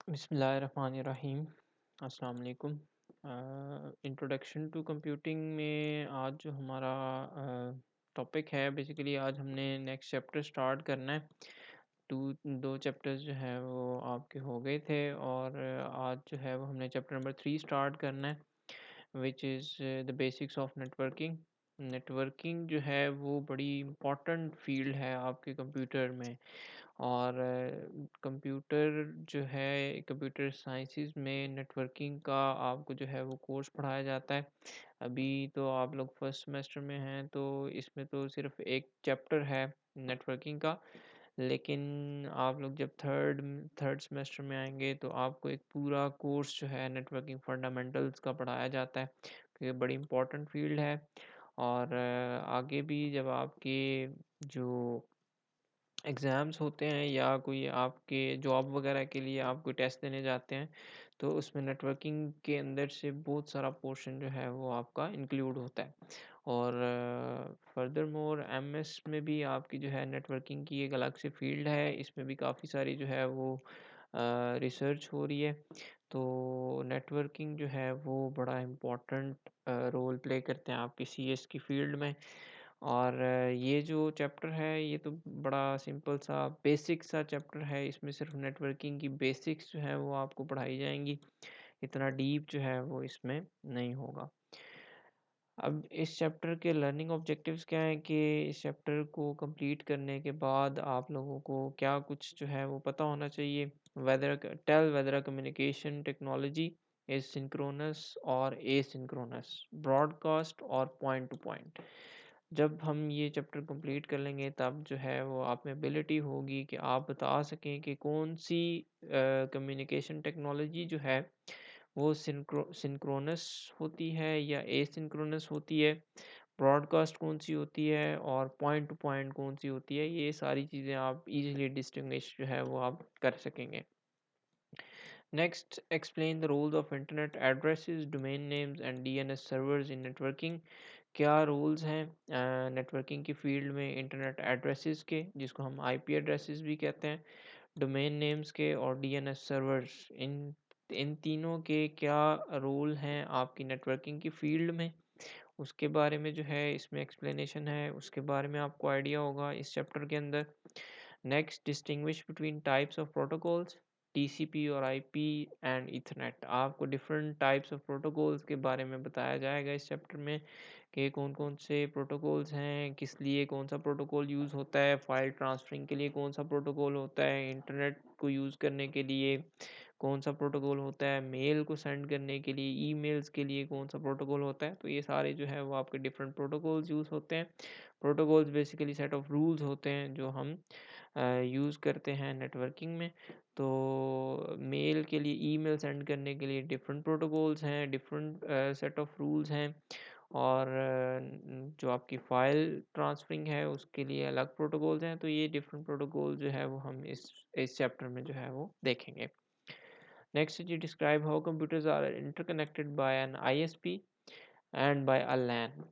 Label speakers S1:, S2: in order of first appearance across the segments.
S1: बिस्मिल्लाहिर्रहमानिर्रहीम। अस्सलाम वालेकुम। इंट्रोडक्शन टू कंप्यूटिंग में आज जो हमारा टॉपिक है, बेसिकली आज हमने नेक्स्ट चैप्टर स्टार्ट करना है। दो चैप्टर्स जो है वो आपके हो गए थे और आज जो है वो हमने चैप्टर नंबर 3 स्टार्ट करना है, which is the basics of networking. Networking जो है वो बड़ी इम्पोर्टेंट फील्ड है आपके कंप्यूटर में। और कंप्यूटर जो है, कंप्यूटर साइंसेस में नेटवर्किंग का आपको जो है वो कोर्स पढ़ाया जाता है। अभी तो आप लोग फर्स्ट सेमेस्टर में हैं, तो इसमें तो सिर्फ एक चैप्टर है नेटवर्किंग का। लेकिन आप लोग जब थर्ड सेमेस्टर में आएंगे तो आपको एक पूरा कोर्स जो है नेटवर्किंग फंडामेंटल्स का पढ़ाया जाता है। तो ये बड़ी इम्पोर्टेंट फील्ड है। और आगे भी जब आपके जो एग्ज़ाम्स होते हैं या कोई आपके जॉब वगैरह के लिए आप कोई टेस्ट देने जाते हैं, तो उसमें नेटवर्किंग के अंदर से बहुत सारा पोर्शन जो है वो आपका इंक्लूड होता है। और फर्दर मोर एमएस में भी आपकी जो है नेटवर्किंग की एक अलग से फील्ड है, इसमें भी काफ़ी सारी जो है वो रिसर्च हो रही है। तो नेटवर्किंग जो है वो बड़ा इम्पोर्टेंट रोल प्ले करते हैं आपकी सीएस की फील्ड में। और ये जो चैप्टर है ये तो बड़ा सिंपल सा बेसिक सा चैप्टर है, इसमें सिर्फ नेटवर्किंग की बेसिक्स जो है वो आपको पढ़ाई जाएंगी। इतना डीप जो है वो इसमें नहीं होगा। अब इस चैप्टर के लर्निंग ऑब्जेक्टिव्स क्या हैं कि इस चैप्टर को कंप्लीट करने के बाद आप लोगों को क्या कुछ जो है वो पता होना चाहिए। Whether communication technology is synchronous और एसिंक्रोनस, ब्रॉडकास्ट और पॉइंट टू पॉइंट। जब हम ये चैप्टर कंप्लीट कर लेंगे तब जो है वो आप में एबिलिटी होगी कि आप बता सकें कि कौन सी कम्युनिकेशन टेक्नोलॉजी जो है वो सिंक्रोनस होती है या एसिंक्रोनस होती है, ब्रॉडकास्ट कौन सी होती है और पॉइंट टू पॉइंट कौन सी होती है। ये सारी चीज़ें आप इजीली डिस्टिंग्विश जो है वो आप कर सकेंगे। Next, explain the roles of internet addresses, domain names and DNS servers in networking. क्या रूल्स हैं नेटवर्किंग की फील्ड में इंटरनेट एड्रेसेस के, जिसको हम आईपी एड्रेसेस भी कहते हैं, डोमेन नेम्स के और डीएनएस सर्वर्स, इन इन तीनों के क्या रोल हैं आपकी नेटवर्किंग की फील्ड में, उसके बारे में जो है इसमें एक्सप्लेनेशन है। उसके बारे में आपको आइडिया होगा इस चैप्टर के अंदर। Next, distinguish between types of protocols, TCP और आईपी एंड इथरनेट। आपको डिफरेंट टाइप्स ऑफ प्रोटोकॉल्स के बारे में बताया जाएगा इस चैप्टर में कि कौन कौन से प्रोटोकॉल्स हैं, किस लिए कौन सा प्रोटोकॉल यूज़ होता है, फाइल ट्रांसफरिंग के लिए कौन सा प्रोटोकॉल होता है, इंटरनेट को यूज़ करने के लिए कौन सा प्रोटोकॉल होता है, मेल को सेंड करने के लिए, ईमेल्स के लिए कौन सा प्रोटोकॉल होता है। तो ये सारे जो है वो आपके डिफरेंट प्रोटोकॉल्स यूज़ होते हैं। Protocols basically set of rules होते हैं जो हम यूज़ करते हैं नेटवर्किंग में। तो मेल के लिए, ईमेल सेंड करने के लिए डिफरेंट प्रोटोकॉल्स हैं, डिफरेंट सेट ऑफ रूल्स हैं। और जो आपकी फ़ाइल ट्रांसफरिंग है उसके लिए अलग प्रोटोकॉल्स हैं। तो ये डिफरेंट प्रोटोकॉल जो है वो हम इस चैप्टर में जो है वो देखेंगे। Next G, describe how computers are interconnected by an ISP and by a LAN.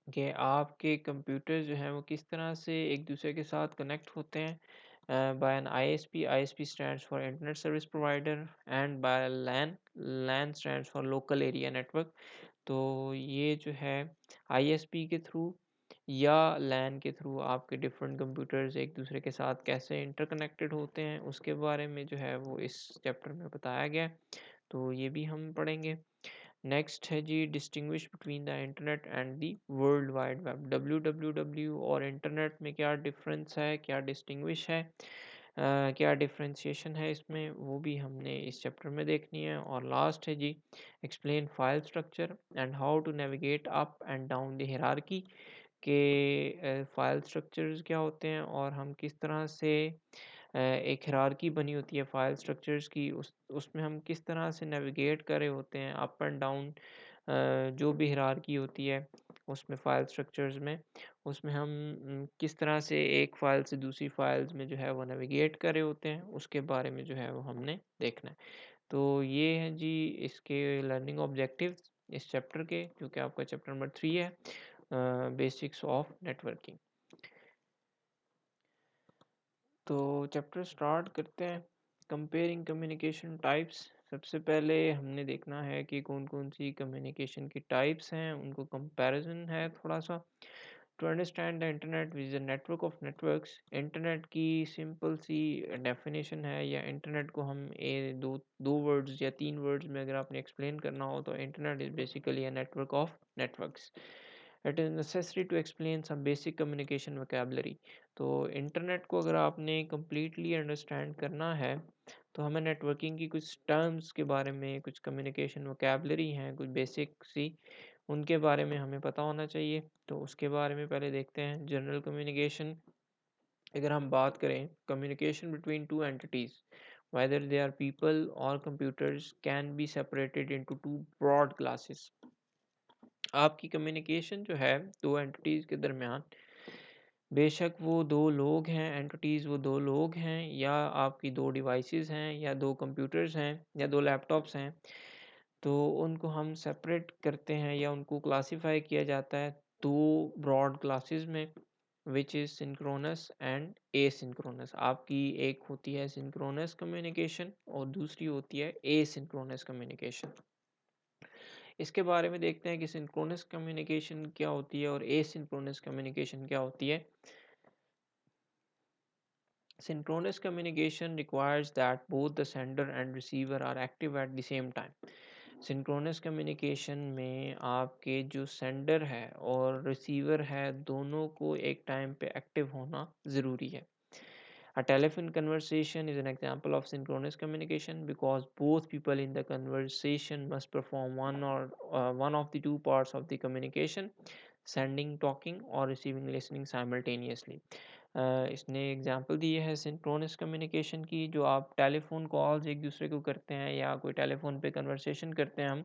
S1: कि आपके कंप्यूटर जो हैं वो किस तरह से एक दूसरे के साथ कनेक्ट होते हैं by an ISP. ISP stands for internet service provider and by LAN, LAN stands for local area network. तो ये जो है आईएसपी के थ्रू या लैन के थ्रू आपके डिफरेंट कंप्यूटर्स एक दूसरे के साथ कैसे इंटरकनेक्टेड होते हैं उसके बारे में जो है वो इस चैप्टर में बताया गया है। तो ये भी हम पढ़ेंगे। नेक्स्ट है G, distinguish between the internet and the world wide web. W और इंटरनेट में क्या डिफरेंस है, क्या डिस्टिंग्विश है, क्या डिफरेंशिएशन है इसमें, वो भी हमने इस चैप्टर में देखनी है। और लास्ट है G, explain file structure and how to navigate up and down the hierarchy. के फाइल स्ट्रक्चर्स क्या होते हैं और हम किस तरह से एक हियरार्की बनी होती है फाइल स्ट्रक्चर्स की, उसमें हम किस तरह से नेविगेट कर रहे होते हैं अप एंड डाउन। जो भी हियरार्की होती है उसमें फ़ाइल स्ट्रक्चर्स में, उसमें हम किस तरह से एक फ़ाइल से दूसरी फ़ाइल्स में जो है वो नेविगेट कर रहे होते हैं, उसके बारे में जो है वो हमने देखना है। तो ये हैं जी इसके लर्निंग ऑब्जेक्टिव्स इस चैप्टर के, जो कि आपका चैप्टर नंबर 3 है, बेसिक्स ऑफ नेटवर्किंग। तो चैप्टर स्टार्ट करते हैं। Comparing communication types. सबसे पहले हमने देखना है कि कौन कौन सी कम्युनिकेशन की टाइप्स हैं, उनको कंपैरिजन है थोड़ा सा। To understand the internet which is a network of networks. Internet की सिंपल सी डेफिनेशन है, या इंटरनेट को हम दो वर्ड्स या तीन वर्ड्स में अगर आपने एक्सप्लेन करना हो तो internet is basically a network of networks. It is necessary to explain some basic communication vocabulary. तो इंटरनेट को अगर आपने कम्प्लीटली अंडरस्टैंड करना है तो हमें नेटवर्किंग की कुछ टर्म्स के बारे में, कुछ कम्युनिकेशन वोकेबलरी हैं, कुछ बेसिक सी, उनके बारे में हमें पता होना चाहिए। तो उसके बारे में पहले देखते हैं। जनरल कम्युनिकेशन, अगर हम बात करें, communication between two entities whether they are people or computers can be separated into two broad classes। आपकी कम्युनिकेशन जो है दो एंटिटीज़ के दरमियान, बेशक वो दो लोग हैं, एंटिटीज़ वो दो लोग हैं, या आपकी दो डिवाइसेस हैं, या दो कंप्यूटर्स हैं, या दो लैपटॉप्स हैं, तो उनको हम सेपरेट करते हैं या उनको क्लासिफाई किया जाता है दो ब्रॉड क्लासेस में, which is synchronous and asynchronous. आपकी एक होती है सिंक्रोनस कम्युनिकेशन और दूसरी होती है एसिंक्रोनस कम्युनिकेशन। इसके बारे में देखते हैं कि सिंक्रोनस कम्युनिकेशन क्या होती है और एसिंक्रोनस कम्युनिकेशन क्या होती है। Synchronous communication requires that both the sender and receiver are active at the same time। Synchronous communication में आपके जो सेंडर है और रिसीवर है, दोनों को एक टाइम पे एक्टिव होना ज़रूरी है। A telephone conversation is an example of synchronous communication because both people in the conversation must perform one of the two parts of the communication, sending talking or receiving listening simultaneously। इसने example दी है synchronous communication की। जो आप telephone calls एक दूसरे को करते हैं या कोई टेलीफोन पे कन्वर्सेशन करते हैं हम,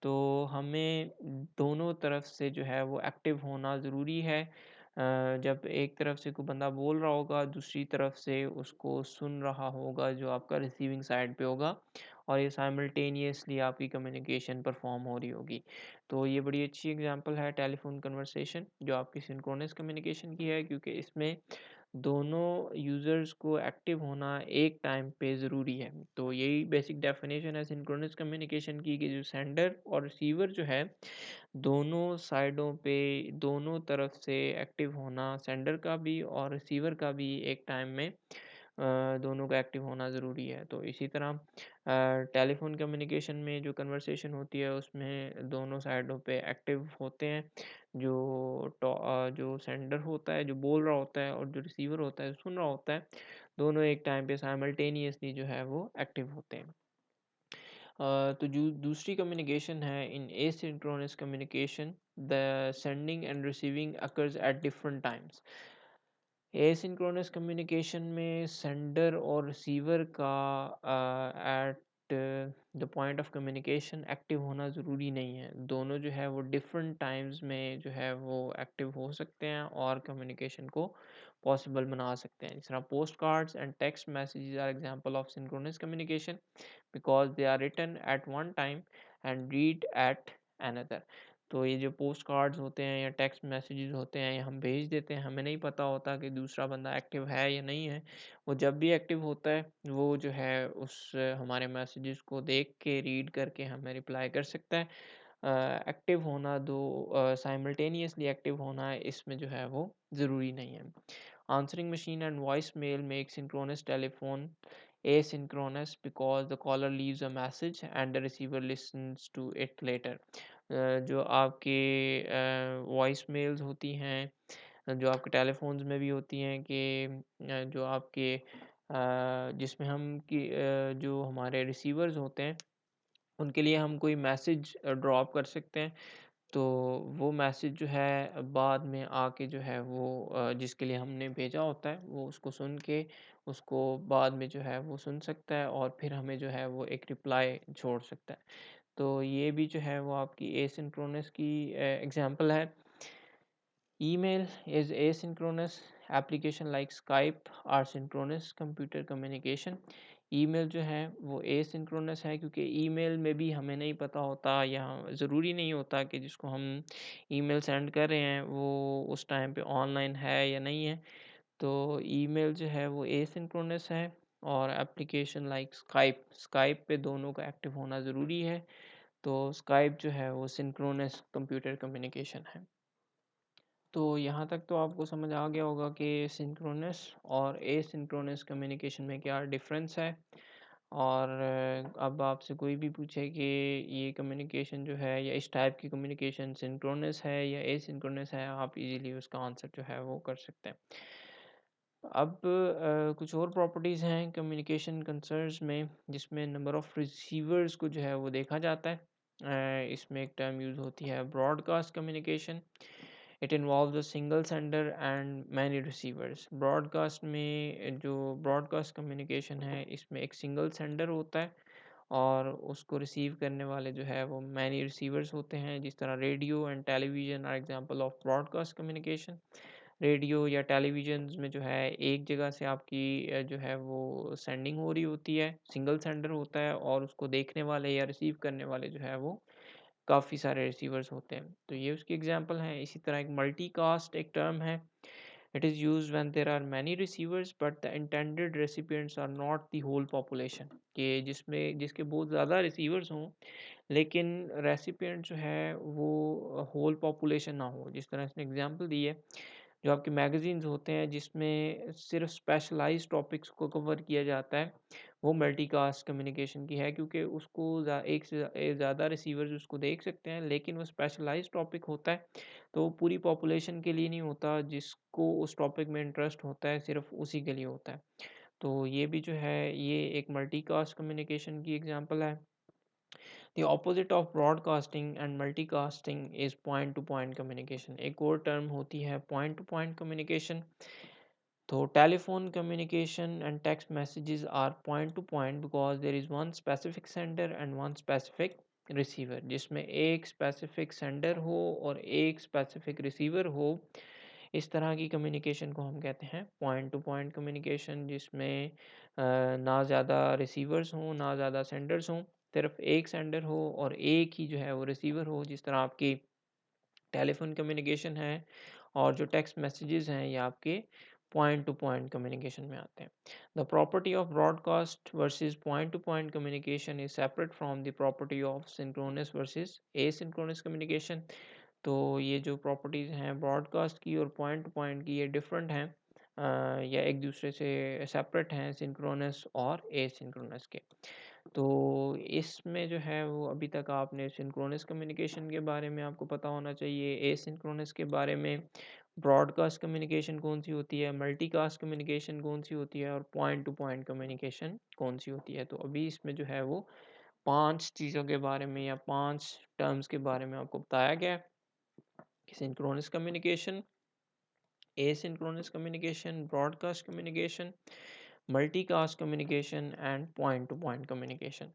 S1: तो हमें दोनों तरफ से जो है वो एक्टिव होना ज़रूरी है। जब एक तरफ से कोई बंदा बोल रहा होगा, दूसरी तरफ से उसको सुन रहा होगा जो आपका रिसीविंग साइड पे होगा, और ये साइमल्टेनियसली आपकी कम्युनिकेशन परफॉर्म हो रही होगी। तो ये बड़ी अच्छी एग्जांपल है टेलीफोन कन्वर्सेशन जो आपकी सिंक्रोनस कम्युनिकेशन की है, क्योंकि इसमें दोनों यूज़र्स को एक्टिव होना एक टाइम पे ज़रूरी है। तो यही बेसिक डेफिनेशन है सिंक्रोनस कम्युनिकेशन की, कि जो सेंडर और रिसीवर जो है, दोनों साइडों पे, दोनों तरफ से एक्टिव होना, सेंडर का भी और रिसीवर का भी एक टाइम में दोनों का एक्टिव होना ज़रूरी है। तो इसी तरह टेलीफोन कम्युनिकेशन में जो कन्वर्सेशन होती है उसमें दोनों साइडों पे एक्टिव होते हैं। जो सेंडर होता है, जो बोल रहा होता है, और जो रिसीवर होता है, सुन रहा होता है, दोनों एक टाइम पे साइमल्टेनियसली जो है वो एक्टिव होते हैं। तो जो दूसरी कम्युनिकेशन है, in asynchronous communication the sending and receiving occurs at different times. Asynchronous communication में सेंडर और रिसीवर का at the point of communication active होना ज़रूरी नहीं है। दोनों जो है वो डिफरेंट टाइम्स में जो है वो एक्टिव हो सकते हैं और कम्युनिकेशन को पॉसिबल बना सकते हैं। जिस तरह post cards and text messages are example of synchronous communication because they are written at one time and read at another. तो ये जो पोस्ट कार्ड्स होते हैं या टेक्स्ट मैसेजेस होते हैं, ये हम भेज देते हैं, हमें नहीं पता होता कि दूसरा बंदा एक्टिव है या नहीं है। वो जब भी एक्टिव होता है, वो जो है उस हमारे मैसेजेस को देख के, रीड करके हमें रिप्लाई कर सकता है। एक्टिव होना, दो साइमल्टेनियसली एक्टिव होना है, इसमें जो है वो ज़रूरी नहीं है। Answering machine and voice mail make synchronous telephone asynchronous because the caller leaves a message and the receiver listens to it later। जो आपके वॉइस मेल्स होती हैं, जो आपके टेलीफोन्स में भी होती हैं, कि जो आपके जिसमें हम जो हमारे रिसीवर्स होते हैं, उनके लिए हम कोई मैसेज ड्रॉप कर सकते हैं। तो वो मैसेज जो है बाद में आके जो है वो जिसके लिए हमने भेजा होता है, वो उसको सुन के उसको बाद में जो है वो सुन सकता है, और फिर हमें जो है वो एक रिप्लाई छोड़ सकता है। तो ये भी जो है वो आपकी एसिंक्रोनस की एग्जांपल है। Email is asynchronous. Application like Skype are synchronous computer communication. Email जो है वो एसिंक्रोनस है, क्योंकि ईमेल में भी हमें नहीं पता होता, या ज़रूरी नहीं होता कि जिसको हम ईमेल सेंड कर रहे हैं वो उस टाइम पे ऑनलाइन है या नहीं है। तो ईमेल जो है वो एसिंक्रोनस है। और एप्लीकेशन लाइक स्काइप पे दोनों का एक्टिव होना ज़रूरी है। तो स्काइप जो है वो सिंक्रोनस कंप्यूटर कम्युनिकेशन है। तो यहाँ तक तो आपको समझ आ गया होगा कि सिंक्रोनस और एसिंक्रोनस कम्युनिकेशन में क्या डिफरेंस है। और अब आपसे कोई भी पूछे कि ये कम्युनिकेशन जो है या इस टाइप की कम्युनिकेशन सिंक्रोनस है या एसिंक्रोनस है, आप इजीली उसका आंसर जो है वो कर सकते हैं। अब कुछ और प्रॉपर्टीज़ हैं कम्युनिकेशन कंसर्न्स में, जिसमें नंबर ऑफ़ रिसीवर्स को जो है वो देखा जाता है। इसमें एक टर्म यूज़ होती है broadcast communication. It involves a single sender and many receivers. Broadcast में जो ब्रॉडकास्ट कम्युनिकेशन है, इसमें एक सिंगल सेंडर होता है और उसको रिसीव करने वाले जो है वो मैनी रिसीवर्स होते हैं। जिस तरह radio and television are example of broadcast communication. Radio या टेलीविज़न में जो है एक जगह से आपकी जो है वो सेंडिंग हो रही होती है, सिंगल सेंडर होता है, और उसको देखने वाले या रिसीव करने वाले जो है वो काफ़ी सारे रिसीवर्स होते हैं। तो ये उसकी एग्जांपल है। इसी तरह एक मल्टीकास्ट एक टर्म है। It is used when there are many receivers but the intended recipients are not the whole population. कि जिसमें जिसके बहुत ज़्यादा रिसीवर्स हों लेकिन रेसिपिएंट जो है वो होल पॉपुलेशन ना हो। जिस तरह इसने एग्जांपल दी है, जो आपके मैगज़ीन्स होते हैं जिसमें सिर्फ स्पेशलाइज्ड टॉपिक्स को कवर किया जाता है, वो मल्टीकास्ट कम्युनिकेशन की है, क्योंकि उसको एक से ज़्यादा रिसीवर्स उसको देख सकते हैं, लेकिन वो स्पेशलाइज्ड टॉपिक होता है तो वो पूरी पॉपुलेशन के लिए नहीं होता। जिसको उस टॉपिक में इंटरेस्ट होता है सिर्फ उसी के लिए होता है। तो ये भी जो है ये एक मल्टीकास्ट कम्युनिकेशन की एग्जांपल है। The opposite of broadcasting and multicasting is point to point communication। एक और टर्म होती है point to point communication। तो telephone communication and text messages are point to point because there is one specific sender and one specific receiver. जिसमें एक specific sender हो और एक स्पेसिफिक रिसीवर हो, इस तरह की कम्युनिकेशन को हम कहते हैं पॉइंट टू पॉइंट कम्युनिकेशन। जिसमें ना ज़्यादा रिसीवर्स हों ना ज़्यादा सेंडर्स हों, सिर्फ एक सेंडर हो और एक ही जो है वो रिसीवर हो। जिस तरह आपकी टेलीफोन कम्युनिकेशन है और जो टेक्स्ट मैसेजेस हैं ये आपके पॉइंट टू पॉइंट कम्युनिकेशन में आते हैं। The property of broadcast versus point to point communication is separate from the property of synchronous versus asynchronous communication. तो ये जो प्रॉपर्टीज़ हैं ब्रॉडकास्ट की और पॉइंट टू पॉइंट की, ये डिफरेंट हैं या एक दूसरे से सेपरेट हैं सिंक्रोनस और एसिंक्रोनस के। तो इसमें जो है वो अभी तक आपने सिंक्रोनस कम्युनिकेशन के बारे में आपको पता होना चाहिए, एसिंक्रोनस के बारे में, ब्रॉडकास्ट कम्युनिकेशन कौन सी होती है, मल्टीकास्ट कम्युनिकेशन कौन सी होती है और पॉइंट टू पॉइंट कम्युनिकेशन कौन सी होती है। तो अभी इसमें जो है वो 5 चीज़ों के बारे में या 5 टर्म्स के बारे में आपको बताया गया है कि synchronous communication, asynchronous communication, broadcast communication, multicast communication and point to point communication.